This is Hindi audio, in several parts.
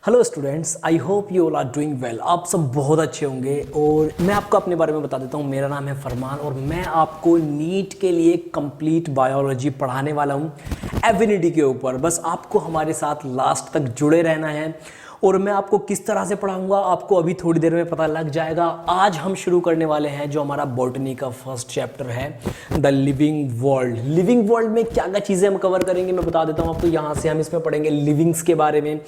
Hello students, I hope you all are doing well. आप सब बहुत अच्छे होंगे और मैं आपको अपने बारे में बता देता हूँ। मेरा नाम है फरमान और मैं आपको नीट के लिए कंप्लीट बायोलॉजी पढ़ाने वाला हूँ एफिनिटी के ऊपर। बस आपको हमारे साथ लास्ट तक जुड़े रहना है और मैं आपको किस तरह से पढ़ाऊंगा आपको अभी थोड़ी देर में पता लग जाएगा। आज हम शुरू करने वाले हैं जो हमारा बॉटनी का फर्स्ट चैप्टर है, the living world. Living world में क्या क्या चीज़ें हम कवर करेंगे मैं बता देता हूँ आपको। यहाँ से हम इसमें पढ़ेंगे लिविंग्स के बारे में,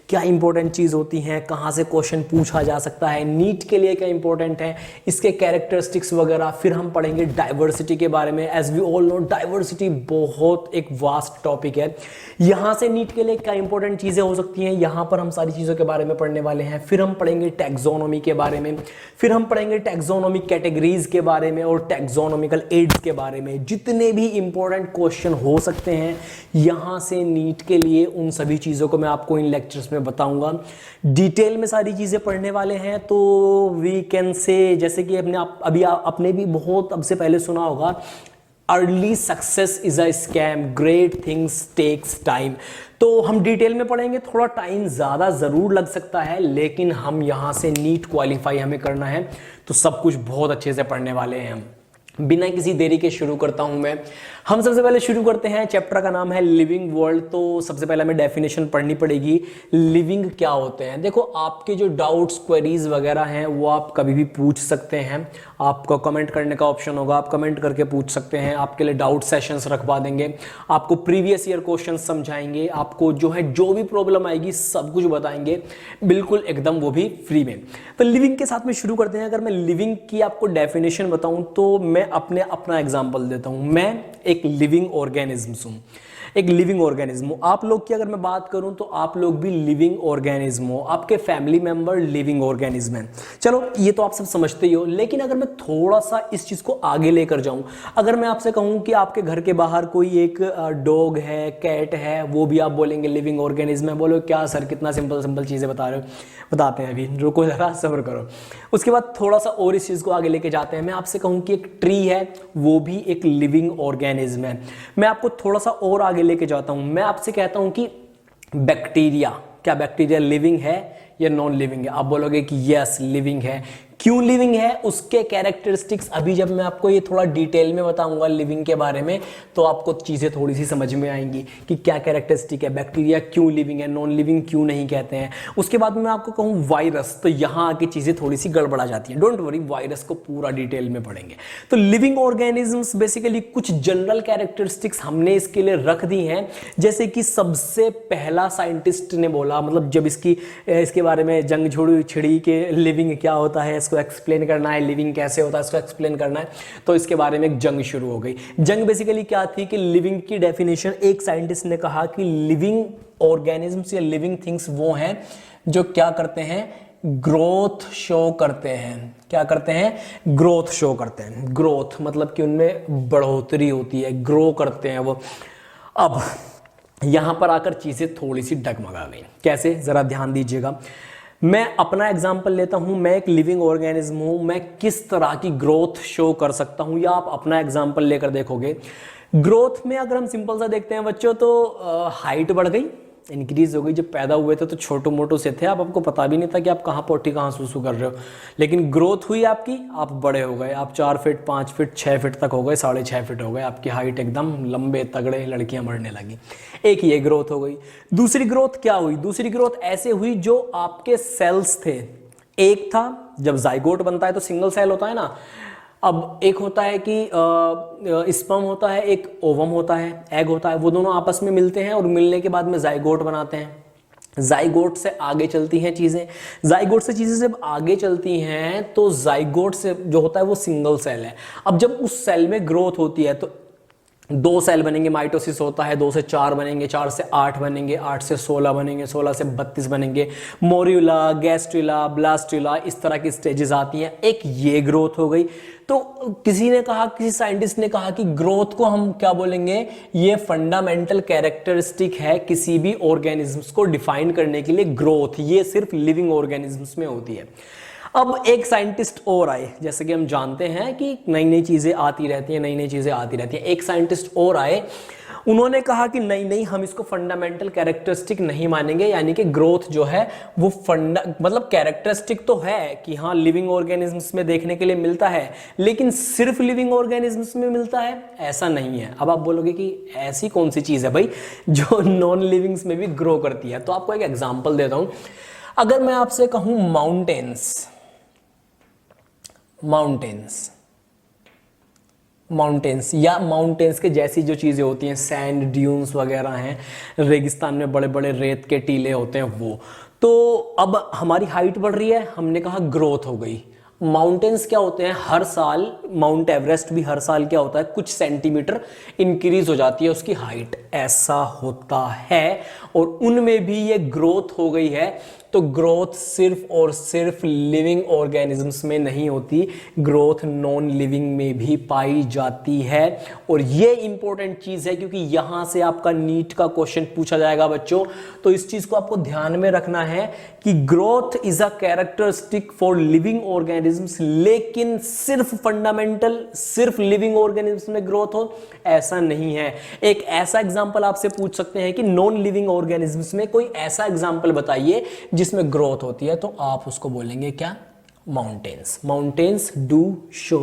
क्या इंपॉर्टेंट चीज़ होती हैं, कहाँ से क्वेश्चन पूछा जा सकता है, नीट के लिए क्या इंपॉर्टेंट है, इसके कैरेक्टरिस्टिक्स वगैरह। फिर हम पढ़ेंगे डाइवर्सिटी के बारे में। As we all know diversity बहुत एक वास्ट टॉपिक है। यहाँ से नीट के लिए क्या इंपॉर्टेंट चीज़ें हो सकती हैं, यहाँ पर हम सारी चीज़ों के बारे में पढ़ने वाले हैं। फिर हम पढ़ेंगे टैक्सोनॉमी के बारे में, फिर हम पढ़ेंगे टैक्सोनॉमिक कैटेगरीज के बारे में और टैक्सोनॉमिकल एड्स के बारे में। जितने भी इंपॉर्टेंट क्वेश्चन हो सकते हैं यहाँ से नीट के लिए, उन सभी चीज़ों को मैं आपको इन लेक्चर्स में बताऊंगा। डिटेल में सारी चीज़ें पढ़ने वाले हैं। तो वी कैन से, जैसे कि आपने भी बहुत अब से पहले सुना होगा, early success is a scam, great things takes time. तो हम डिटेल में पढ़ेंगे, थोड़ा टाइम ज़्यादा ज़रूर लग सकता है, लेकिन हम यहाँ से नीट क्वालिफाई हमें करना है तो सब कुछ बहुत अच्छे से पढ़ने वाले हैं हम। बिना किसी देरी के शुरू करता हूं मैं। हम सबसे पहले शुरू करते हैं, चैप्टर का नाम है लिविंग वर्ल्ड। तो सबसे पहले हमें डेफिनेशन पढ़नी पड़ेगी, लिविंग क्या होते हैं। देखो, आपके जो डाउट्स क्वेरीज वगैरह हैं वो आप कभी भी पूछ सकते हैं। आपको कमेंट करने का ऑप्शन होगा, आप कमेंट करके पूछ सकते हैं। आपके लिए डाउट सेशंस रखवा देंगे, आपको प्रीवियस ईयर क्वेश्चन समझाएंगे, आपको जो भी प्रॉब्लम आएगी सब कुछ बताएंगे, बिल्कुल एकदम, वो भी फ्री में। तो लिविंग के साथ में शुरू करते हैं। अगर मैं लिविंग की आपको डेफिनेशन बताऊं तो मैं अपना एग्जांपल देता हूं। मैं एक लिविंग ऑर्गेनिज्म हूं, एक लिविंग ऑर्गेनिज्म हूं। आप लोग की अगर मैं बात करूं तो आप लोग भी लिविंग ऑर्गेनिज्म हो, आपके फैमिली मेंबर लिविंग ऑर्गेनिज्म है। चलो, ये तो आप सब समझते ही हो, लेकिन अगर मैं थोड़ा सा इस चीज को आगे लेकर जाऊं, अगर मैं आपसे कहूं कि आपके घर के बाहर कोई एक डॉग है, कैट है, वो भी आप बोलेंगे लिविंग ऑर्गेनिज्म है। बोलो क्या सर, कितना सिंपल सिंपल चीजें बता रहे हो। बताते हैं, अभी रुको जरा, सब्र करो। उसके बाद थोड़ा सा और इस चीज को आगे लेके जाते हैं। मैं आपसे कहूं कि एक ट्री है, वो भी एक लिविंग ऑर्गेनिज्म है। मैं आपको थोड़ा सा और आगे लेके जाता हूं। मैं आपसे कहता हूं कि बैक्टीरिया, क्या बैक्टीरिया लिविंग है या नॉन लिविंग है? आप बोलोगे कि यस लिविंग है। क्यों लिविंग है, उसके कैरेक्टरिस्टिक्स अभी जब मैं आपको ये थोड़ा डिटेल में बताऊंगा लिविंग के बारे में, तो आपको चीज़ें थोड़ी सी समझ में आएंगी कि क्या कैरेक्टरिस्टिक है, बैक्टीरिया क्यों लिविंग है, नॉन लिविंग क्यों नहीं कहते हैं। उसके बाद में मैं आपको कहूँ वायरस, तो यहाँ आके चीज़ें थोड़ी सी गड़बड़ा जाती हैं। डोंट वरी, वायरस को पूरा डिटेल में पढ़ेंगे। तो लिविंग ऑर्गेनिजम्स बेसिकली कुछ जनरल कैरेक्टरिस्टिक्स हमने इसके लिए रख दी हैं। जैसे कि सबसे पहला साइंटिस्ट ने बोला, मतलब जब इसके बारे में जंग छिड़ी के लिविंग क्या होता है इसको एक्सप्लेन करना है, लिविंग कैसे होता है इसको एक्सप्लेन करना है, तो इसके बारे में एक जंग शुरू हो गई। जंग बेसिकली क्या थी कि लिविंग की डेफिनेशन, एक साइंटिस्ट ने कहा कि लिविंग ऑर्गेनिजम्स या लिविंग थिंग्स वो हैं जो क्या करते हैं, ग्रोथ शो करते हैं। क्या करते हैं? ग्रोथ शो करते हैं। ग्रोथ मतलब कि उनमें बढ़ोतरी होती है, ग्रो करते हैं वो। अब यहां पर आकर चीजें थोड़ी सी डगमगा गई। कैसे, जरा ध्यान दीजिएगा। मैं अपना एग्जाम्पल लेता हूं, मैं एक लिविंग ऑर्गेनिज्म हूं, मैं किस तरह की ग्रोथ शो कर सकता हूं, या आप अपना एग्जाम्पल लेकर देखोगे। ग्रोथ में अगर हम सिंपल सा देखते हैं बच्चों, तो हाइट बढ़ गई, इंक्रीज हो गई। जब पैदा हुए थे तो छोटो मोटो से थे, आपको पता भी नहीं था कि आप कहाँ पोटी कहाँ सूसू कर रहे हो, लेकिन ग्रोथ हुई आपकी, आप बड़े हो गए, आप 4 फीट 5 फीट 6 फीट तक हो गए, 6.5 फीट हो गए, आपकी हाइट एकदम लंबे तगड़े, लड़कियां बढ़ने लगी। एक ये ग्रोथ हो गई। दूसरी ग्रोथ क्या हुई? दूसरी ग्रोथ ऐसे हुई जो आपके सेल्स थे, एक था जब जाइगोट बनता है तो सिंगल सेल होता है ना, अब एक होता है कि स्पर्म होता है, एक ओवम होता है, एग होता है, वो दोनों आपस में मिलते हैं और मिलने के बाद में जाइगोट बनाते हैं। जाइगोट से आगे चलती हैं चीजें। जाइगोट से चीजें जब आगे चलती हैं तो जाइगोट से जो होता है वो सिंगल सेल है। अब जब उस सेल में ग्रोथ होती है तो 2 सेल बनेंगे, माइटोसिस होता है, 2 से 4 बनेंगे, 4 से 8 बनेंगे, 8 से 16 बनेंगे, 16 से 32 बनेंगे, मोर्यूला, गैस्ट्रिला, ब्लास्ट्रिला, इस तरह की स्टेजेस आती हैं। एक ये ग्रोथ हो गई। तो किसी ने कहा, किसी साइंटिस्ट ने कहा कि ग्रोथ को हम क्या बोलेंगे, ये फंडामेंटल कैरेक्टरिस्टिक है किसी भी ऑर्गेनिज्म्स को डिफाइन करने के लिए। ग्रोथ ये सिर्फ लिविंग ऑर्गेनिज्म्स में होती है। अब एक साइंटिस्ट और आए, जैसे कि हम जानते हैं कि नई नई चीजें आती रहती हैं, नई नई चीजें आती रहती हैं। एक साइंटिस्ट और आए, उन्होंने कहा कि नहीं नहीं, हम इसको फंडामेंटल कैरेक्टरिस्टिक नहीं मानेंगे, यानी कि ग्रोथ जो है वो मतलब कैरेक्टरिस्टिक तो है कि हाँ लिविंग ऑर्गेनिजम्स में देखने के लिए मिलता है, लेकिन सिर्फ लिविंग ऑर्गेनिजम्स में मिलता है ऐसा नहीं है। अब आप बोलोगे कि ऐसी कौन सी चीज है भाई जो नॉन लिविंग्स में भी ग्रो करती है, तो आपको एक एग्जांपल देता हूं। अगर मैं आपसे कहूं माउंटेन्स या माउंटेन्स के जैसी जो चीज़ें होती हैं, सैंड ड्यून्स वगैरह हैं, रेगिस्तान में बड़े बड़े रेत के टीले होते हैं वो, तो अब हमारी हाइट बढ़ रही है, हमने कहा ग्रोथ हो गई। माउंटेन्स क्या होते हैं, हर साल माउंट एवरेस्ट भी हर साल क्या होता है, कुछ सेंटीमीटर इंक्रीज हो जाती है उसकी हाइट, ऐसा होता है। और उनमें भी ये ग्रोथ हो गई है, तो ग्रोथ सिर्फ और सिर्फ लिविंग ऑर्गेनिजम्स में नहीं होती, ग्रोथ नॉन लिविंग में भी पाई जाती है। और ये इंपॉर्टेंट चीज है क्योंकि यहां से आपका नीट का क्वेश्चन पूछा जाएगा बच्चों, तो इस चीज को आपको ध्यान में रखना है कि growth is a characteristic for living organisms, लेकिन सिर्फ फंडामेंटल सिर्फ लिविंग ऑर्गेनिजम्स में ग्रोथ हो ऐसा नहीं है। एक ऐसा एग्जांपल आपसे पूछ सकते हैं कि नॉन लिविंग ऑर्गेनिजम्स में कोई ऐसा एग्जांपल बताइए जिसमें ग्रोथ होती है, तो आप उसको बोलेंगे क्या, माउंटेन्स डू शो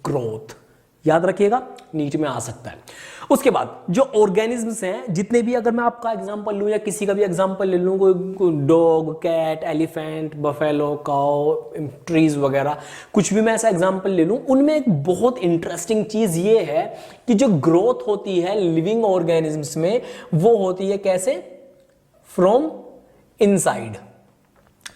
ग्रोथ। याद रखिएगा, नीट में आ सकता है। उसके बाद जो ऑर्गेनिजम्स हैं जितने भी, अगर मैं आपका एग्जांपल लूं या किसी का भी एग्जांपल ले लूं, कोई dog, cat, elephant, buffalo, cow, trees वगैरह, कुछ भी मैं ऐसा एग्जांपल ले लूं, उनमें एक बहुत इंटरेस्टिंग चीज ये है कि जो ग्रोथ होती है लिविंग ऑर्गेनिजम्स में वो होती है कैसे, फ्रॉम इनसाइड।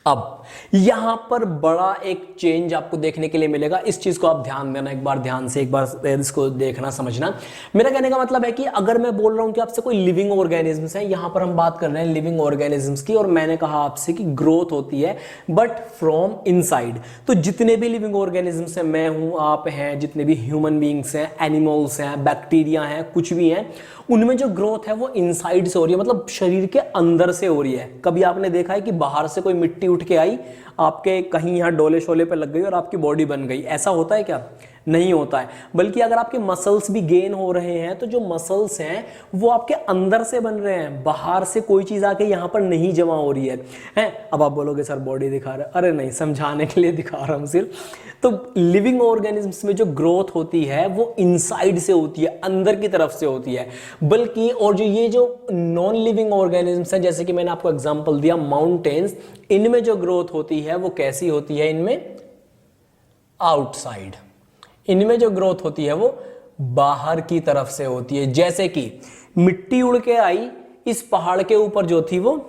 अब यहां पर बड़ा एक चेंज आपको देखने के लिए मिलेगा, इस चीज को आप ध्यान देना, एक बार ध्यान से एक बार इसको देखना समझना। मेरा कहने का मतलब है कि अगर मैं बोल रहा हूं कि आपसे कोई लिविंग ऑर्गेनिजम्स है, यहां पर हम बात कर रहे हैं लिविंग ऑर्गेनिजम्स की, और मैंने कहा आपसे कि ग्रोथ होती है बट फ्रॉम इनसाइड, तो जितने भी लिविंग ऑर्गेनिजम्स हैं, मैं हूं, आप हैं, जितने भी ह्यूमन बीइंग्स हैं, एनिमल्स हैं, बैक्टीरिया हैं, कुछ भी हैं, उनमें जो ग्रोथ है वो इनसाइड से हो रही है, मतलब शरीर के अंदर से हो रही है। कभी आपने देखा है कि बाहर से कोई मिट्टी उठ के आई, आपके कहीं यहां डोले शोले पे लग गई और आपकी बॉडी बन गई, ऐसा होता है क्या, नहीं होता है। बल्कि अगर आपके मसल्स भी गेन हो रहे हैं तो जो मसल्स हैं वो आपके अंदर से बन रहे हैं, बाहर से कोई चीज आके यहां पर नहीं जमा हो रही है। अब आप बोलोगे सर बॉडी दिखा रहे, अरे नहीं, समझाने के लिए दिखा रहा हूं सिर्फ। तो लिविंग ऑर्गेनिजम्स में जो ग्रोथ होती है वो इनसाइड से होती है, अंदर की तरफ से होती है। बल्कि और जो ये जो नॉन लिविंग ऑर्गेनिजम्स हैं, जैसे कि मैंने आपको एग्जांपल दिया माउंटेन्स, इनमें जो ग्रोथ होती है वो कैसी होती है, इनमें आउटसाइड, इनमें जो ग्रोथ होती है वो बाहर की तरफ से होती है। जैसे कि मिट्टी उड़ के आई, इस पहाड़ के ऊपर जो थी वो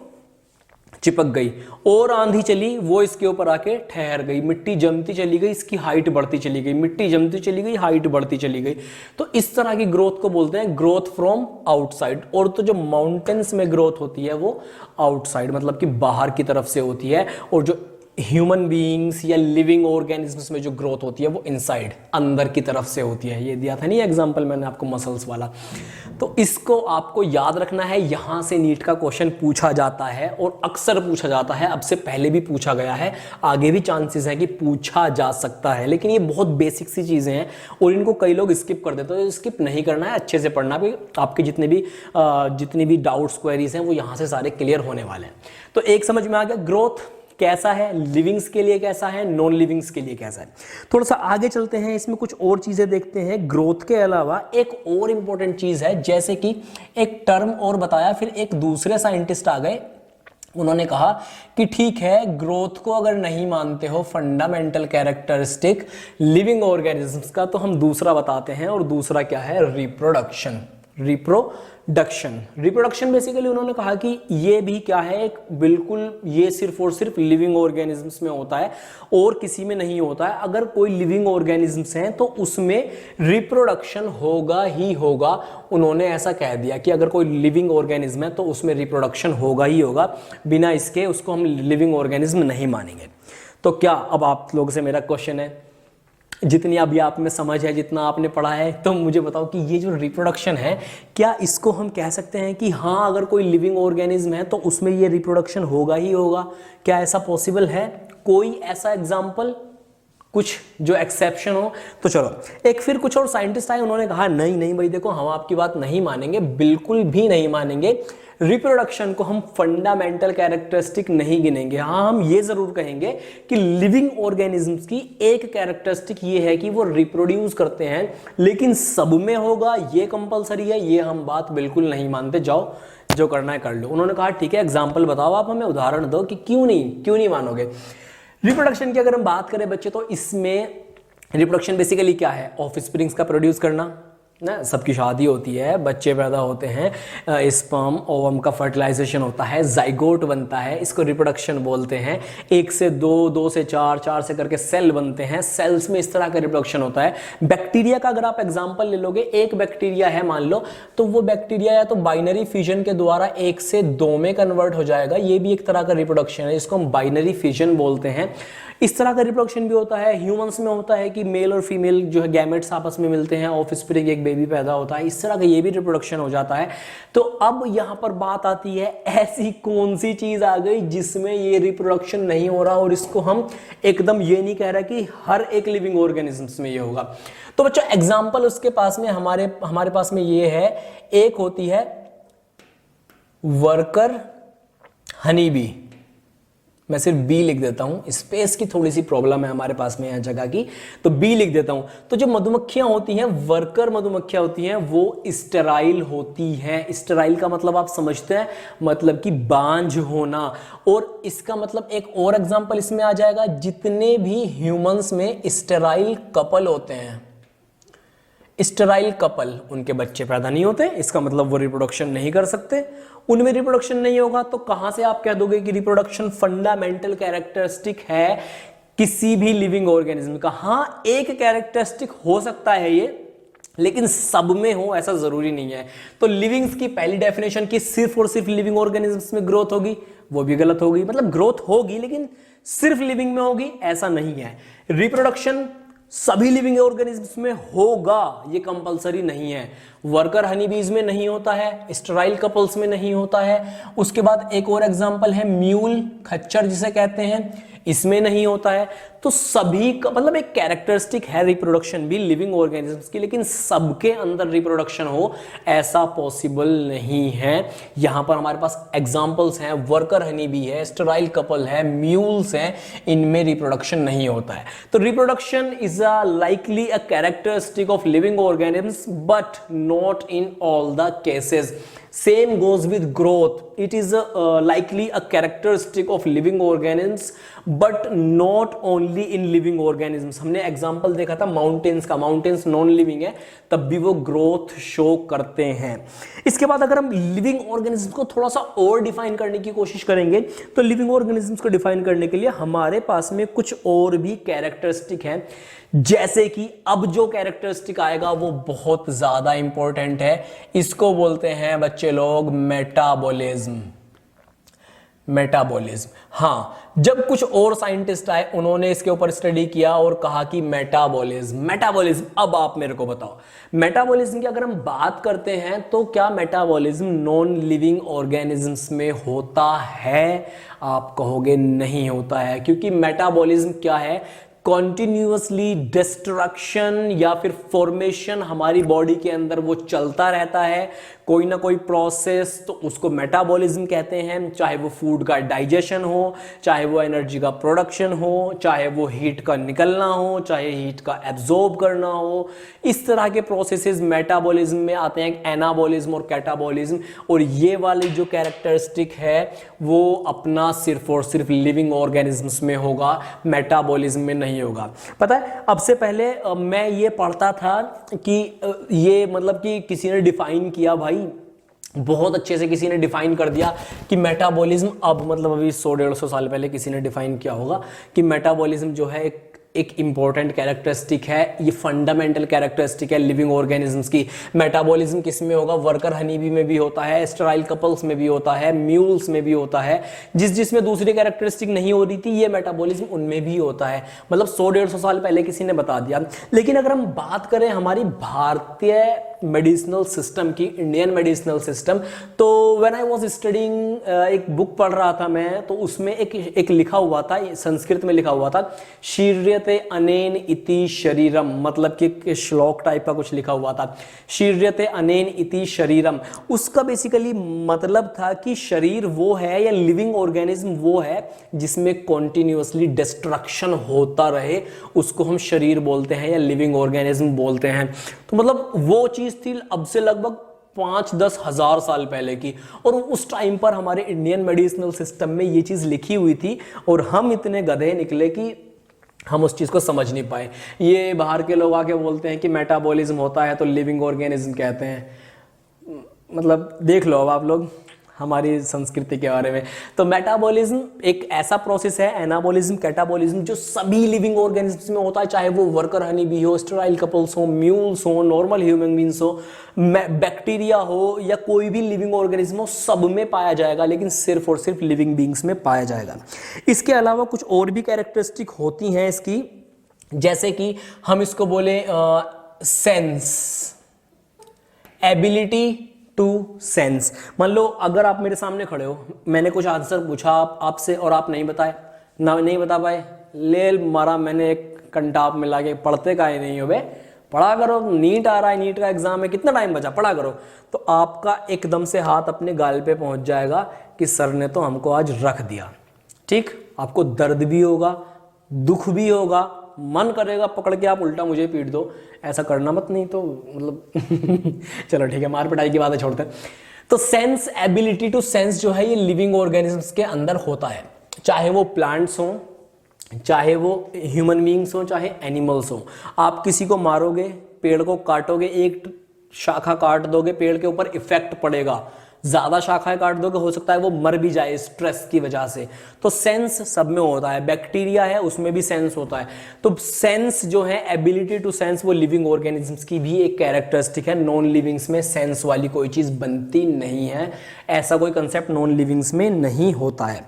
चिपक गई, और आंधी चली वो इसके ऊपर आके ठहर गई, मिट्टी जमती चली गई, इसकी हाइट बढ़ती चली गई, मिट्टी जमती चली गई, हाइट बढ़ती चली गई। तो इस तरह की ग्रोथ को बोलते हैं ग्रोथ फ्रॉम आउटसाइड। और तो जो माउंटेन्स में ग्रोथ होती है वो आउटसाइड, मतलब कि बाहर की तरफ से होती है। और जो ह्यूमन बीइंग्स या लिविंग ऑर्गेनिजम्स में जो ग्रोथ होती है वो इनसाइड, अंदर की तरफ से होती है। ये दिया था नहीं एग्जांपल मैंने आपको मसल्स वाला, तो इसको आपको याद रखना है। यहां से नीट का क्वेश्चन पूछा जाता है और अक्सर पूछा जाता है, अब से पहले भी पूछा गया है, आगे भी चांसेस है कि पूछा जा सकता है। लेकिन ये बहुत बेसिक सी चीजें हैं और इनको कई लोग स्किप कर देते हैं, तो स्किप नहीं करना है, अच्छे से पढ़ना भी। आपके जितनी भी डाउट्स, क्वेरीज हैं वो यहां से सारे क्लियर होने वाले हैं। तो एक समझ में आ गया ग्रोथ कैसा है, लिविंग्स के लिए कैसा है, नॉन लिविंग्स के लिए कैसा है। थोड़ा सा आगे चलते हैं, इसमें कुछ और चीजें देखते हैं। ग्रोथ के अलावा एक और इंपॉर्टेंट चीज है, जैसे कि एक टर्म और बताया, फिर एक दूसरे साइंटिस्ट आ गए, उन्होंने कहा कि ठीक है, ग्रोथ को अगर नहीं मानते हो फंडामेंटल कैरेक्टरिस्टिक लिविंग ऑर्गेनिजम्स का, तो हम दूसरा बताते हैं। और दूसरा क्या है, रिप्रोडक्शन। रिप्रोडक्शन बेसिकली उन्होंने कहा कि ये भी क्या है, एक बिल्कुल ये सिर्फ और सिर्फ लिविंग ऑर्गेनिजम्स में होता है और किसी में नहीं होता है। अगर कोई लिविंग ऑर्गेनिजम्स हैं तो उसमें रिप्रोडक्शन होगा ही होगा। उन्होंने ऐसा कह दिया कि अगर कोई लिविंग ऑर्गेनिज्म है तो उसमें रिप्रोडक्शन होगा ही होगा, बिना इसके उसको हम लिविंग ऑर्गेनिज्म नहीं मानेंगे। तो क्या अब आप लोगों से मेरा क्वेश्चन है, जितनी अभी आप में समझ है, जितना आपने पढ़ा है, तो मुझे बताओ कि ये जो रिप्रोडक्शन है, क्या इसको हम कह सकते हैं कि हाँ अगर कोई लिविंग ऑर्गेनिज्म है तो उसमें ये रिप्रोडक्शन होगा ही होगा? क्या ऐसा पॉसिबल है? कोई ऐसा एग्जाम्पल कुछ जो एक्सेप्शन हो। तो चलो, एक फिर कुछ और साइंटिस्ट आए, उन्होंने कहा नहीं नहीं भाई देखो, हम आपकी बात नहीं मानेंगे, बिल्कुल भी नहीं मानेंगे। रिप्रोडक्शन को हम फंडामेंटल कैरेक्टरिस्टिक नहीं गिनेंगे। हाँ, हम ये जरूर कहेंगे कि लिविंग ऑर्गेनिजम्स की एक कैरेक्टरिस्टिक ये है कि वो रिप्रोड्यूस करते हैं, लेकिन सब में होगा ये कंपलसरी है, ये हम बात बिल्कुल नहीं मानते। जाओ जो करना है कर लो। उन्होंने कहा ठीक है, एग्जाम्पल बताओ, आप हमें उदाहरण दो कि क्यों नहीं मानोगे। रिप्रोडक्शन की अगर हम बात करें बच्चे, तो इसमें रिप्रोडक्शन बेसिकली क्या है? ऑफस्प्रिंग्स का प्रोड्यूस करना ना, सबकी शादी होती है, बच्चे पैदा होते हैं, स्पर्म ओवम का फर्टिलाइजेशन होता है, जाइगोट बनता है, इसको रिप्रोडक्शन बोलते हैं। 1 से 2, 2 से 4, 4 से करके सेल बनते हैं, सेल्स में इस तरह का रिप्रोडक्शन होता है। बैक्टीरिया का अगर आप एग्जांपल ले लोगे, एक बैक्टीरिया है मान लो, तो वो बैक्टीरिया या तो बाइनरी फिजन के द्वारा 1 से 2 में कन्वर्ट हो जाएगा, ये भी एक तरह का रिप्रोडक्शन है, इसको हम बाइनरी फिजन बोलते हैं। इस तरह का रिप्रोडक्शन भी होता है। ह्यूमंस में होता है कि मेल और फीमेल जो है गैमेट्स आपस में मिलते हैं, ऑफस्प्रिंग एक बेबी पैदा होता है, इस तरह का ये भी रिप्रोडक्शन हो जाता है। तो अब यहां पर बात आती है, ऐसी कौन सी चीज आ गई जिसमें ये रिप्रोडक्शन नहीं हो रहा, और इसको हम एकदम ये नहीं कह रहा कि हर एक लिविंग ऑर्गेनिजम्स में ये होगा। तो बच्चों एग्जाम्पल उसके पास में हमारे पास में ये है, एक होती है वर्कर हनी बी, मैं सिर्फ बी लिख देता हूं, स्पेस की थोड़ी सी प्रॉब्लम है हमारे पास में यहां जगह की, तो बी लिख देता हूं। तो जो मधुमक्खियां होती हैं, वर्कर मधुमक्खियां होती हैं, वो स्टेराइल होती हैं। स्टेराइल का मतलब आप समझते हैं, मतलब कि बांझ होना। और इसका मतलब एक और एग्जांपल इसमें आ जाएगा, जितने भी ह्यूमंस में स्टेराइल कपल होते हैं, स्टेराइल कपल, उनके बच्चे पैदा नहीं होते, इसका मतलब वो रिप्रोडक्शन नहीं कर सकते, उनमें रिप्रोडक्शन नहीं होगा। तो कहां से आप कह दोगे कि रिप्रोडक्शन फंडामेंटल कैरेक्टरिस्टिक है किसी भी लिविंग ऑर्गेनिज्म का? हां, एक कैरेक्टरिस्टिक हो सकता है ये, लेकिन सब में हो ऐसा जरूरी नहीं है। तो लिविंग्स की पहली डेफिनेशन की सिर्फ और सिर्फ लिविंग ऑर्गेनिज्म्स में ग्रोथ होगी, वो भी गलत होगी। मतलब ग्रोथ होगी लेकिन सिर्फ लिविंग में होगी ऐसा नहीं है। रिप्रोडक्शन सभी लिविंग ऑर्गेनिज्म्स में होगा, ये कंपलसरी नहीं है। वर्कर हनी बीज में नहीं होता है, स्टेराइल कपल्स में नहीं होता है। उसके बाद एक और एग्जांपल है म्यूल, खच्चर जिसे कहते हैं, इसमें नहीं होता है। तो सभी का मतलब एक कैरेक्टरिस्टिक है रिप्रोडक्शन भी लिविंग ऑर्गेनिजम्स की, लेकिन सबके अंदर रिप्रोडक्शन हो ऐसा पॉसिबल नहीं है। यहां पर हमारे पास एग्जांपल्स हैं, वर्कर हनी बी है, स्टेराइल कपल है, म्यूल्स हैं, इनमें रिप्रोडक्शन नहीं होता है। तो reproduction is a likely a characteristic of living organisms but not in all the cases. Same goes with growth. It is likely a characteristic of living organisms, but not only in living organisms. हमने एग्जाम्पल देखा था माउंटेन्स का, माउंटेन्स नॉन लिविंग है तब भी वो ग्रोथ शो करते हैं। इसके बाद अगर हम लिविंग ऑर्गेनिज्म को थोड़ा सा और डिफाइन करने की कोशिश करेंगे, तो लिविंग ऑर्गेनिज्म्स को डिफाइन करने के लिए हमारे पास में कुछ और भी कैरेक्टरिस्टिक हैं, जैसे कि अब जो कैरेक्टरिस्टिक आएगा वो बहुत ज्यादा इंपॉर्टेंट है। इसको बोलते हैं बच्चे लोग मेटाबॉलिज्म। मेटाबॉलिज्म, हाँ, जब कुछ और साइंटिस्ट आए उन्होंने इसके ऊपर स्टडी किया और कहा कि मेटाबॉलिज्म। अब आप मेरे को बताओ, मेटाबॉलिज्म की अगर हम बात करते हैं तो क्या मेटाबॉलिज्म नॉन लिविंग ऑर्गेनिजम्स में होता है? आप कहोगे नहीं होता है, क्योंकि मेटाबॉलिज्म क्या है? कॉन्टिन्यूअसली डिस्ट्रक्शन या फिर फॉर्मेशन हमारी बॉडी के अंदर वो चलता रहता है, कोई ना कोई प्रोसेस, तो उसको मेटाबॉलिज्म कहते हैं। चाहे वो फूड का डाइजेशन हो, चाहे वो एनर्जी का प्रोडक्शन हो, चाहे वो हीट का निकलना हो, चाहे हीट का एब्जॉर्ब करना हो, इस तरह के प्रोसेसेस मेटाबॉलिज्म में आते हैं, एनाबॉलिज्म और कैटाबॉलिज्म। और ये वाली जो कैरेक्टरिस्टिक है वो अपना सिर्फ और सिर्फ लिविंग ऑर्गेनिजम्स में होगा, मेटाबॉलिज्म में नहीं होगा। पता है, अब से पहले मैं ये पढ़ता था कि ये मतलब कि किसी ने डिफाइन किया, भाई बहुत अच्छे से किसी ने डिफाइन कर दिया कि मेटाबॉलिज्म, अब मतलब अभी 100-150 साल पहले किसी ने डिफाइन किया होगा कि मेटाबॉलिज्म जो है एक इंपॉर्टेंट कैरेक्टरिस्टिक है, ये फंडामेंटल कैरेक्टरिस्टिक है लिविंग ऑर्गेनिजम्स की। मेटाबॉलिज्म किस में होगा? वर्कर हनी बी में भी होता है, स्टेराइल कपल्स में भी होता है, म्यूल्स में भी होता है, जिसमें दूसरी कैरेक्टरिस्टिक नहीं हो रही थी ये मेटाबॉलिज्म उनमें भी होता है। मतलब 100-150 साल पहले किसी ने बता दिया। लेकिन अगर हम बात करें हमारी भारतीय मेडिसिनल सिस्टम की, इंडियन मेडिसिनल सिस्टम। तो व्हेन आई वाज स्टडिंग, एक बुक पढ़ रहा था मैं, तो उसमें एक लिखा हुआ था, संस्कृत में लिखा हुआ था, शीर्यते अनेन इति शरीरम, मतलब कि एक श्लोक टाइप का कुछ लिखा हुआ था, शीर्यते अनेन इति शरीरम। उसका बेसिकली मतलब था कि शरीर वो है या लिविंग ऑर्गेनिज्म वो है जिसमें कॉन्टिन्यूसली डिस्ट्रक्शन होता रहे, उसको हम शरीर बोलते हैं या लिविंग ऑर्गेनिज्म बोलते हैं। तो मतलब वो चीज थी अब से लगभग 5-10 हजार साल पहले की, और उस टाइम पर हमारे इंडियन मेडिसिनल सिस्टम में ये चीज लिखी हुई थी, और हम इतने गधे निकले कि हम उस चीज को समझ नहीं पाए। ये बाहर के लोग आके बोलते हैं कि मेटाबॉलिज्म होता है तो लिविंग ऑर्गेनिज्म कहते हैं। मतलब देख लो अब आप लोग हमारी संस्कृति के बारे में। तो मेटाबॉलिज्म एक ऐसा प्रोसेस है, एनाबॉलिज्म, कैटाबॉलिज्म, जो सभी लिविंग ऑर्गेनिजम्स में होता है, चाहे वो वर्कर हनी बी हो, स्टेराइल कपल्स हो, म्यूल्स हो, नॉर्मल ह्यूमन बींग्स हो, बैक्टीरिया हो, या कोई भी लिविंग ऑर्गेनिज्म हो, सब में पाया जाएगा, लेकिन सिर्फ और सिर्फ लिविंग बींग्स में पाया जाएगा। इसके अलावा कुछ और भी कैरेक्टरिस्टिक होती हैं इसकी, जैसे कि हम इसको बोले सेंस, एबिलिटी टू सेंस। मान लो अगर आप मेरे सामने खड़े हो, मैंने कुछ आंसर पूछा आपसे और आप नहीं बताए, ना नहीं बता पाए, ले मारा मैंने एक कंटा आप मिला के, पढ़ते काहे नहीं हो बे, पढ़ा करो, नीट आ रहा है, नीट का एग्जाम है, कितना टाइम बचा, पढ़ा करो। तो आपका एकदम से हाथ अपने गाल पे पहुंच जाएगा कि सर ने तो हमको आज रख दिया। ठीक, आपको दर्द भी होगा, दुख भी होगा, मन करेगा पकड़ के आप उल्टा मुझे पीट दो, ऐसा करना मत, नहीं तो मतलब चलो ठीक है, मार पिटाई की बातें छोड़ते हैं। तो सेंस, एबिलिटी टू सेंस जो है ये लिविंग ऑर्गेनिजम्स के अंदर होता है, चाहे वो प्लांट्स हो, चाहे वो ह्यूमन बींग्स हो, चाहे एनिमल्स हो। आप किसी को मारोगे, पेड़ को काटोगे, एक शाखा काट दोगे, पेड़ के ऊपर इफेक्ट पड़ेगा, ज्यादा शाखाएं काट दोगे हो सकता है वो मर भी जाए स्ट्रेस की वजह से। तो सेंस सब में होता है, बैक्टीरिया है उसमें भी सेंस होता है। तो सेंस जो है, एबिलिटी टू सेंस, वो लिविंग ऑर्गेनिजम्स की भी एक कैरेक्टरिस्टिक है। नॉन लिविंग्स में सेंस वाली कोई चीज बनती नहीं है, ऐसा कोई कंसेप्ट नॉन लिविंग्स में नहीं होता है।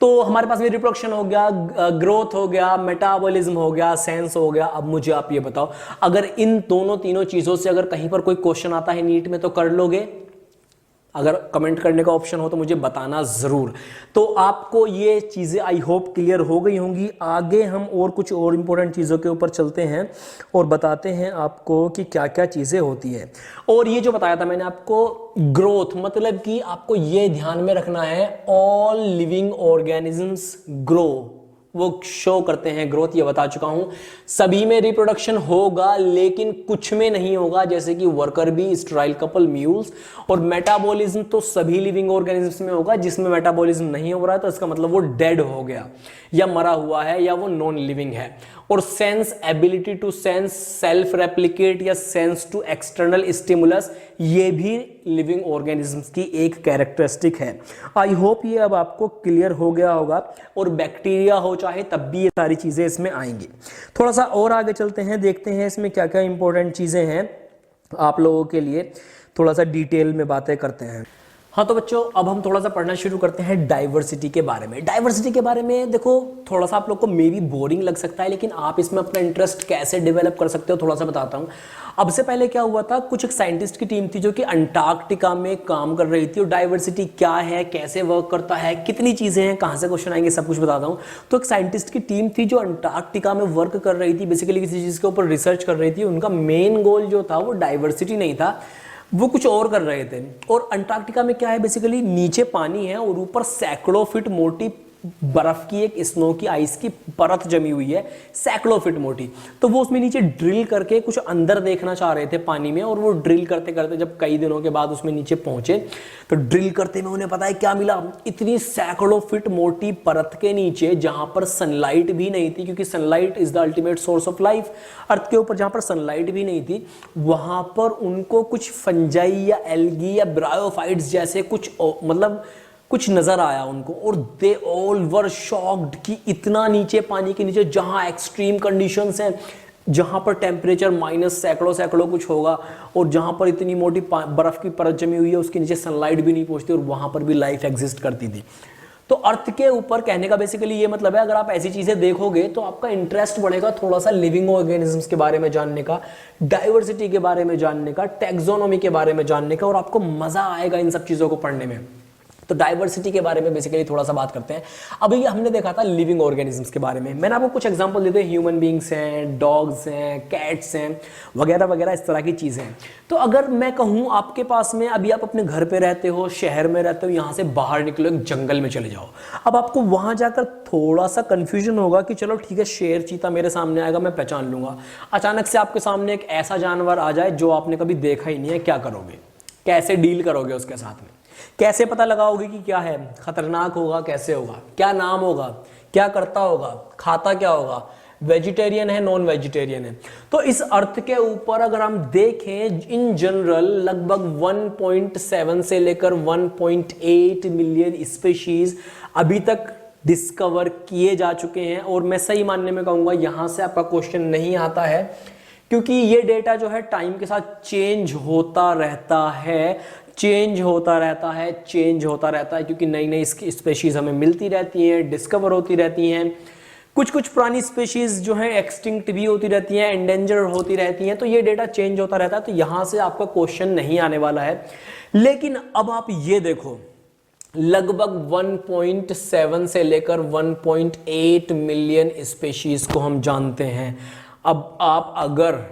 तो हमारे पास में रिप्रोडक्शन हो गया, ग्रोथ हो गया, मेटाबॉलिज्म हो गया, सेंस हो गया। अब मुझे आप ये बताओ, अगर इन दोनों तीनों चीजों से अगर कहीं पर कोई क्वेश्चन आता है नीट में तो कर लोगे? अगर कमेंट करने का ऑप्शन हो तो मुझे बताना जरूर। तो आपको ये चीजें आई होप क्लियर हो गई होंगी। आगे हम और कुछ और इंपॉर्टेंट चीजों के ऊपर चलते हैं और बताते हैं आपको कि क्या क्या चीजें होती है। और ये जो बताया था मैंने आपको, ग्रोथ, मतलब कि आपको ये ध्यान में रखना है, ऑल लिविंग ऑर्गेनिजम्स ग्रो, वो शो करते हैं ग्रोथ, ये बता चुका हूं। सभी में रिप्रोडक्शन होगा लेकिन कुछ में नहीं होगा, जैसे कि worker bee, sterile couple, mules. और मेटाबॉलिज्म तो सभी लिविंग ऑर्गेनिजम्स में होगा। जिसमें मेटाबॉलिज्म नहीं हो रहा है तो इसका मतलब वो डेड हो गया या मरा हुआ है या वो नॉन लिविंग है। और sense, ability to sense, self replicate या सेंस टू एक्सटर्नल स्टिमुलस, ये भी लिविंग ऑर्गेनिजम्स की एक कैरेक्टरिस्टिक है। आई होप ये अब आपको क्लियर हो गया होगा। और बैक्टीरिया हो चाहे तब भी ये सारी चीजें इसमें आएंगी। थोड़ा सा और आगे चलते हैं, देखते हैं इसमें क्या क्या इंपॉर्टेंट चीजें हैं आप लोगों के लिए, थोड़ा सा डिटेल में बातें करते हैं। हाँ तो बच्चों, अब हम थोड़ा सा पढ़ना शुरू करते हैं डाइवर्सिटी के बारे में। डाइवर्सिटी के बारे में देखो, थोड़ा सा आप लोग को मे बी बोरिंग लग सकता है, लेकिन आप इसमें अपना इंटरेस्ट कैसे डेवलप कर सकते हो थोड़ा सा बताता हूँ। अब से पहले क्या हुआ था, कुछ एक साइंटिस्ट की टीम थी जो कि अंटार्कटिका में काम कर रही थी। और डाइवर्सिटी क्या है, कैसे वर्क करता है, कितनी चीज़ें हैं, कहाँ से क्वेश्चन आएंगे, सब कुछ बताता हूँ। तो एक साइंटिस्ट की टीम थी जो अंटार्कटिका में वर्क कर रही थी, बेसिकली किसी चीज़ के ऊपर रिसर्च कर रही थी। उनका मेन गोल जो था वो डाइवर्सिटी नहीं था, वो कुछ और कर रहे थे। और अंटार्कटिका में क्या है, बेसिकली नीचे पानी है और ऊपर सैकड़ों फीट मोटी बर्फ की, एक स्नो की, आइस की परत जमी हुई है, सैकड़ों फीट मोटी। तो वो उसमें नीचे ड्रिल करके कुछ अंदर देखना चाह रहे थे पानी में। और वो ड्रिल करते करते जब कई दिनों के बाद उसमें नीचे पहुंचे तो ड्रिल करते में उन्हें पता है क्या मिला, इतनी सैकड़ों फीट मोटी परत के नीचे जहां पर सनलाइट भी नहीं थी, क्योंकि sunlight is the ultimate source of life. Earth के ऊपर जहां पर सनलाइट भी नहीं थी, वहां पर उनको कुछ फंजाई या एल्गी या ब्रायोफाइट्स जैसे कुछ मतलब कुछ नजर आया उनको। और दे ऑल वर शॉक्ड कि इतना नीचे, पानी के नीचे जहां एक्सट्रीम कंडीशंस हैं, जहां पर टेम्परेचर माइनस सैकड़ों कुछ होगा, और जहां पर इतनी मोटी बर्फ की परत जमी हुई है, उसके नीचे सनलाइट भी नहीं पहुंचती, और वहां पर भी लाइफ एग्जिस्ट करती थी। तो अर्थ के ऊपर कहने का बेसिकली ये मतलब है, अगर आप ऐसी चीजें देखोगे तो आपका इंटरेस्ट बढ़ेगा थोड़ा सा लिविंग ऑर्गेनिजम्स के बारे में जानने का, डाइवर्सिटी के बारे में जानने का, टैक्सोनॉमी के बारे में जानने का, और आपको मजा आएगा इन सब चीजों को पढ़ने में। तो डाइवर्सिटी के बारे में बेसिकली थोड़ा सा बात करते हैं। अभी हमने देखा था लिविंग ऑर्गेनिजम्स के बारे में, मैंने आपको कुछ एग्जांपल दे दिए, ह्यूमन बींग्स हैं, डॉग्स हैं, कैट्स हैं, वगैरह वगैरह इस तरह की चीज़ें हैं। तो अगर मैं कहूँ आपके पास में, अभी आप अपने घर पे रहते हो, शहर में रहते हो, यहाँ से बाहर निकलो, एक जंगल में चले जाओ, अब आपको वहाँ जाकर थोड़ा सा कन्फ्यूजन होगा कि चलो ठीक है, शेर चीता मेरे सामने आएगा, मैं पहचान लूँगा। अचानक से आपके सामने एक ऐसा जानवर आ जाए जो आपने कभी देखा ही नहीं है, क्या करोगे? कैसे डील करोगे उसके साथ में? कैसे पता लगाओगे कि क्या है, खतरनाक होगा, कैसे होगा, क्या नाम होगा, क्या करता होगा, खाता क्या होगा, वेजिटेरियन है, नॉन वेजिटेरियन है? तो इस अर्थ के ऊपर अगर हम देखें, इन जनरल लगभग 1.7 से लेकर 1.8 मिलियन स्पीशीज अभी तक डिस्कवर किए जा चुके हैं। और मैं सही मानने में कहूँगा यहाँ से आपका क्वेश्चन नहीं आता है, क्योंकि ये डेटा जो है टाइम के साथ चेंज होता रहता है, चेंज होता रहता है, क्योंकि नई नई स्पेशीज हमें मिलती रहती हैं, डिस्कवर होती रहती हैं। कुछ कुछ पुरानी स्पेशीज जो हैं एक्सटिंक्ट भी होती रहती हैं, एंडेंजर होती रहती हैं। तो ये डेटा चेंज होता रहता है, तो यहाँ से आपका क्वेश्चन नहीं आने वाला है। लेकिन अब आप ये देखो, लगभग 1.7 से लेकर 1.8 मिलियन स्पेशीज को हम जानते हैं। अब आप अगर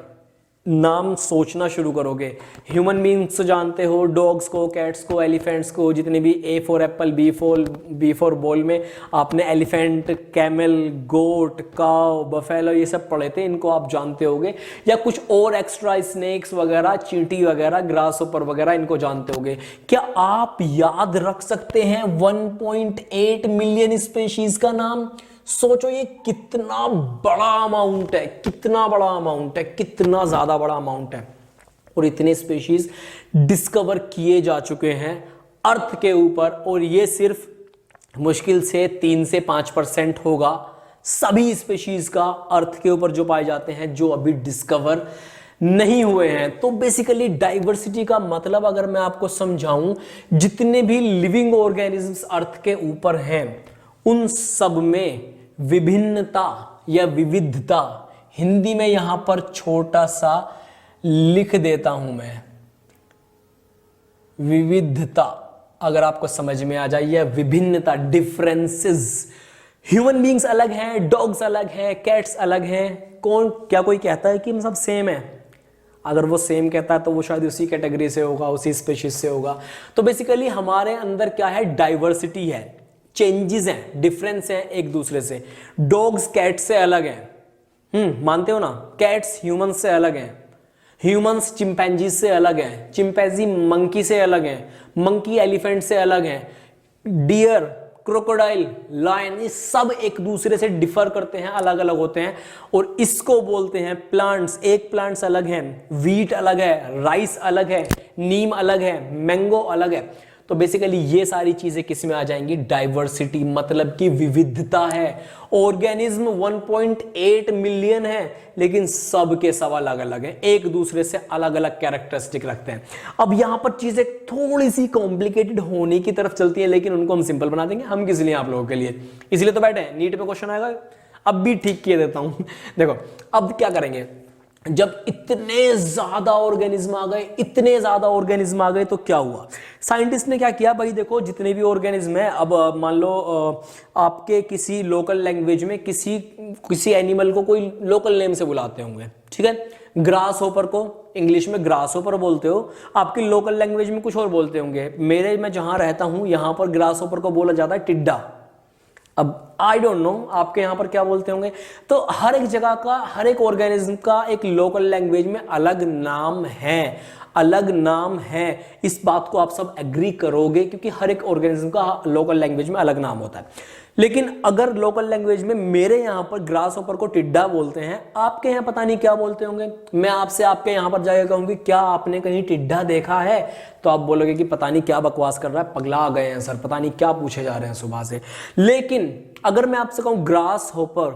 नाम सोचना शुरू करोगे, ह्यूमन बींग्स जानते हो, डॉग्स को, कैट्स को, एलिफेंट्स को, जितने भी A for apple, B for ball में आपने एलिफेंट, कैमल, गोट, काव, बफेलो ये सब पढ़े थे, इनको आप जानते होगे। या कुछ और एक्स्ट्रा, स्नेक्स वगैरह, चींटी वगैरह, ग्रास ऊपर वगैरह, इनको जानते होगे। क्या आप याद रख सकते हैं 1.8 मिलियन स्पेशीज का नाम? सोचो ये कितना बड़ा अमाउंट है, कितना बड़ा अमाउंट है, कितना ज्यादा बड़ा अमाउंट है। और इतने स्पीशीज डिस्कवर किए जा चुके हैं अर्थ के ऊपर, और ये सिर्फ मुश्किल से 3 से 5% होगा सभी स्पीशीज का अर्थ के ऊपर जो पाए जाते हैं, जो अभी डिस्कवर नहीं हुए हैं। तो बेसिकली डाइवर्सिटी का मतलब अगर मैं आपको समझाऊं, जितने भी लिविंग ऑर्गेनिजम्स अर्थ के ऊपर हैं उन सब में विभिन्नता या विविधता, हिंदी में यहां पर छोटा सा लिख देता हूं मैं, विविधता अगर आपको समझ में आ जाए, या विभिन्नता, डिफरेंसेस। ह्यूमन बींग्स अलग हैं, डॉग्स अलग हैं, कैट्स अलग हैं। क्या कोई कहता है कि हम सब सेम है? अगर वो सेम कहता है तो वो शायद उसी कैटेगरी से होगा, उसी स्पीशीज से होगा। तो बेसिकली हमारे अंदर क्या है, डाइवर्सिटी है, चेंजेस हैं, डिफरेंस हैं एक दूसरे से। डॉग्स कैट्स से अलग हैं, मानते हो ना? कैट्स ह्यूमंस से अलग हैं, ह्यूमंस चिंपैंजी से अलग हैं, चिंपैंजी मंकी से अलग हैं, मंकी एलिफेंट से अलग हैं, डियर, क्रोकोडाइल, लायन, ये सब एक दूसरे से डिफर करते हैं, अलग अलग होते हैं। और इसको बोलते हैं प्लांट्स। एक प्लांट्स अलग हैं, व्हीट अलग है, राइस अलग है, नीम अलग है, मैंगो अलग है। तो बेसिकली ये सारी चीजें किस में आ जाएंगी, डाइवर्सिटी, मतलब कि विविधता है। ऑर्गेनिज्म 1.8 मिलियन है, लेकिन सब के सब अलग अलग हैं, एक दूसरे से अलग अलग कैरेक्टरिस्टिक रखते हैं। अब यहां पर चीजें थोड़ी सी कॉम्प्लिकेटेड होने की तरफ चलती है, लेकिन उनको हम सिंपल बना देंगे। हम किस लिए? आप लोगों के लिए, इसलिए तो बैठे हैं। नीट पे क्वेश्चन आएगा, अब भी ठीक किए देता हूं। देखो अब क्या करेंगे, जब इतने ज्यादा ऑर्गेनिज्म आ गए, इतने ज्यादा ऑर्गेनिज्म आ गए, तो क्या हुआ? साइंटिस्ट ने क्या किया भाई, देखो जितने भी ऑर्गेनिज्म है, अब मान लो आपके किसी लोकल लैंग्वेज में किसी एनिमल को कोई लोकल नेम से बुलाते होंगे, ठीक है? ग्रास होपर को इंग्लिश में ग्रास होपर बोलते हो, आपकी लोकल लैंग्वेज में कुछ और बोलते होंगे। मैं जहां रहता हूं यहां पर ग्रास होपर को बोला जाता है टिड्डा। अब आई डोंट नो आपके यहां पर क्या बोलते होंगे। तो हर एक जगह का, हर एक ऑर्गेनिज्म का एक लोकल लैंग्वेज में अलग नाम है, अलग नाम है। इस बात को आप सब एग्री करोगे, क्योंकि हर एक ऑर्गेनिज्म का लोकल लैंग्वेज में अलग नाम होता है। लेकिन अगर लोकल लैंग्वेज में मेरे यहां पर ग्रास होपर को टिड्डा बोलते हैं, आपके यहां पता नहीं क्या बोलते होंगे। मैं आपसे आपके यहां पर जाकर कहूंगी क्या आपने कहीं टिड्डा देखा है, तो आप बोलोगे कि पता नहीं क्या बकवास कर रहा है, पगला आ गए हैं सर, पता नहीं क्या पूछे जा रहे हैं सुबह से। लेकिन अगर मैं आपसे कहूं ग्रास होपर,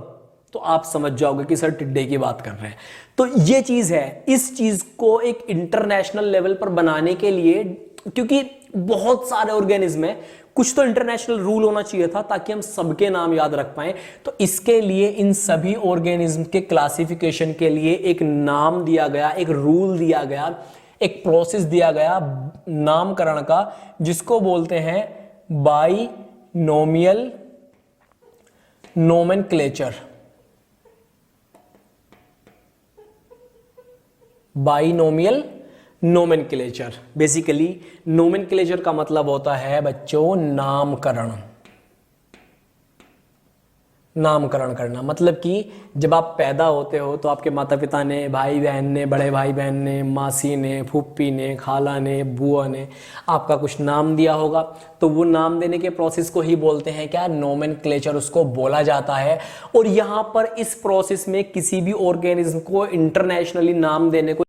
तो आप समझ जाओगे कि सर टिड्डे की बात कर रहे हैं। तो ये चीज है, इस चीज को एक इंटरनेशनल लेवल पर बनाने के लिए, क्योंकि बहुत सारे ऑर्गेनिज्म है, कुछ तो इंटरनेशनल रूल होना चाहिए था ताकि हम सबके नाम याद रख पाएं। तो इसके लिए इन सभी ऑर्गेनिज्म के क्लासिफिकेशन के लिए एक नाम दिया गया, एक रूल दिया गया, एक प्रोसेस दिया गया नामकरण का, जिसको बोलते हैं binomial nomenclature. Binomial nomenclature, basically nomenclature का मतलब होता है बच्चों नामकरण। नामकरण करना मतलब कि जब आप पैदा होते हो तो आपके माता पिता ने, भाई बहन ने, बड़े भाई बहन ने, मासी ने, फूफी ने, खाला ने, बुआ ने आपका कुछ नाम दिया होगा। तो वो नाम देने के प्रोसेस को ही बोलते हैं क्या, नोमेनक्लेचर उसको बोला जाता है। और यहाँ पर इस प्रोसेस में किसी भी ऑर्गेनिज्म को इंटरनेशनली नाम देने को